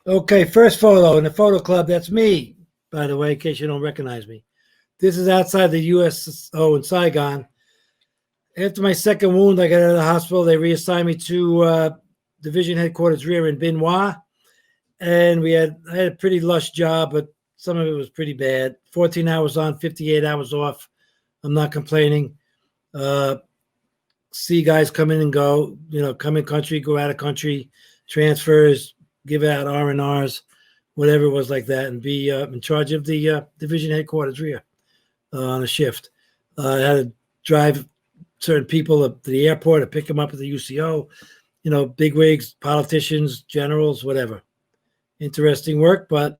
Okay, first photo in the photo club. That's me, by the way, in case you don't recognize me. This is outside the USO in Saigon. After my second wound, I got out of the hospital. They reassigned me to division headquarters rear in Bien Hoa, and I had a pretty lush job, but some of it was pretty bad. 14 hours on, 58 hours off. I'm not complaining. See guys come in and go. Come in country, go out of country, transfers, give out R&Rs, whatever it was like that, and be in charge of the division headquarters rear on a shift. I had to drive certain people to the airport to pick them up at the UCO, bigwigs, politicians, generals, whatever. Interesting work, but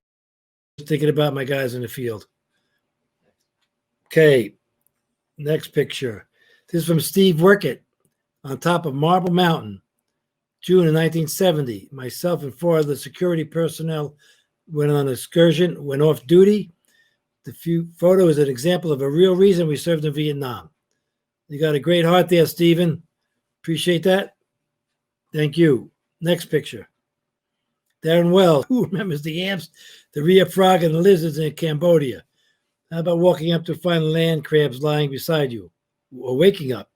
thinking about my guys in the field. Okay, next picture. This is from Steve Workett on top of Marble Mountain, June of 1970. Myself and four other security personnel went on an excursion, went off duty. The photo is an example of a real reason we served in Vietnam. You got a great heart there, Stephen. Appreciate that. Thank you. Next picture. Darren Wells, who remembers the ants, the rhea frog, and the lizards in Cambodia? How about walking up to find land crabs lying beside you, or waking up?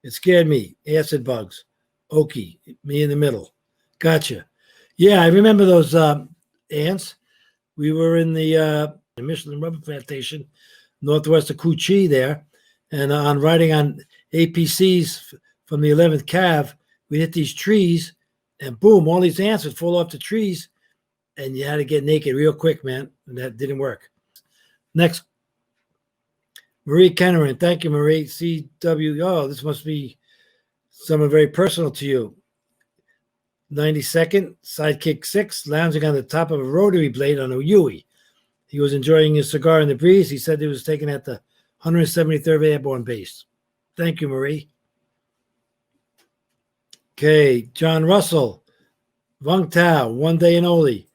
It scared me. Acid bugs. Okie, me in the middle. Gotcha. Yeah, I remember those ants. We were in the Michelin rubber plantation, northwest of Cu Chi there, and on riding on APCs from the 11th Cav, we hit these trees, and boom, all these ants would fall off the trees, and you had to get naked real quick, man, and that didn't work. Next, Marie Kenneran. Thank you, Marie. CW. Oh, this must be someone very personal to you. 92nd, Sidekick 6, lounging on the top of a rotary blade on a Huey. He was enjoying his cigar in the breeze. He said he was taken at the 173rd Airborne Base. Thank you, Marie. Okay, John Russell, Vung Tao, One Day in Oli,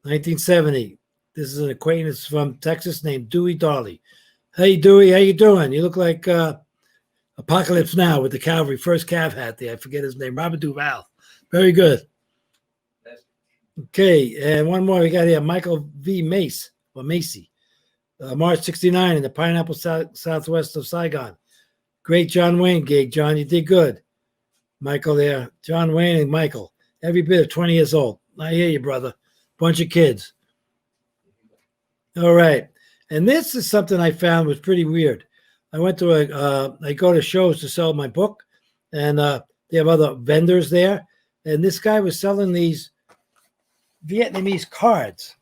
1970. This is an acquaintance from Texas named Dewey Darley. Hey, Dewey, how you doing? You look like Apocalypse Now with the Cavalry, first Cav hat there. I forget his name. Robert Duval. Very good. Okay, and one more we got here. Michael V. Mace, or Macy. March 69 in the Pineapple southwest of Saigon. Great John Wayne gig, John. You did good. Michael there. John Wayne and Michael. Every bit of 20 years old. I hear you, brother. Bunch of kids. All right. And this is something I found was pretty weird. I went to I go to shows to sell my book, and they have other vendors there. And this guy was selling these Vietnamese cards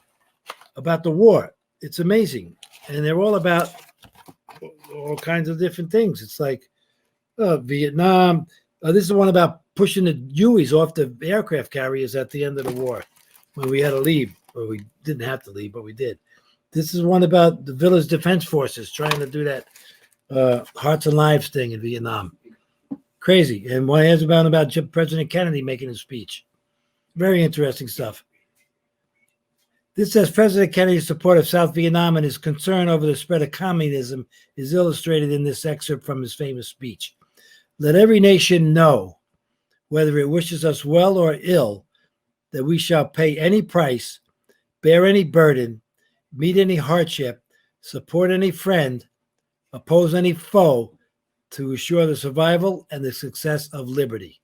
about the war. It's amazing. And they're all about all kinds of different things. It's like Vietnam. This is one about pushing the Hueys off the aircraft carriers at the end of the war when we had to leave. Or we didn't have to leave, but we did. This is one about the Village Defense Forces trying to do that Hearts and Lives thing in Vietnam. Crazy. And one has about President Kennedy making a speech. Very interesting stuff. This says President Kennedy's support of South Vietnam and his concern over the spread of communism is illustrated in this excerpt from his famous speech. Let every nation know, whether it wishes us well or ill, that we shall pay any price, bear any burden, meet any hardship, support any friend, oppose any foe to assure the survival and the success of liberty.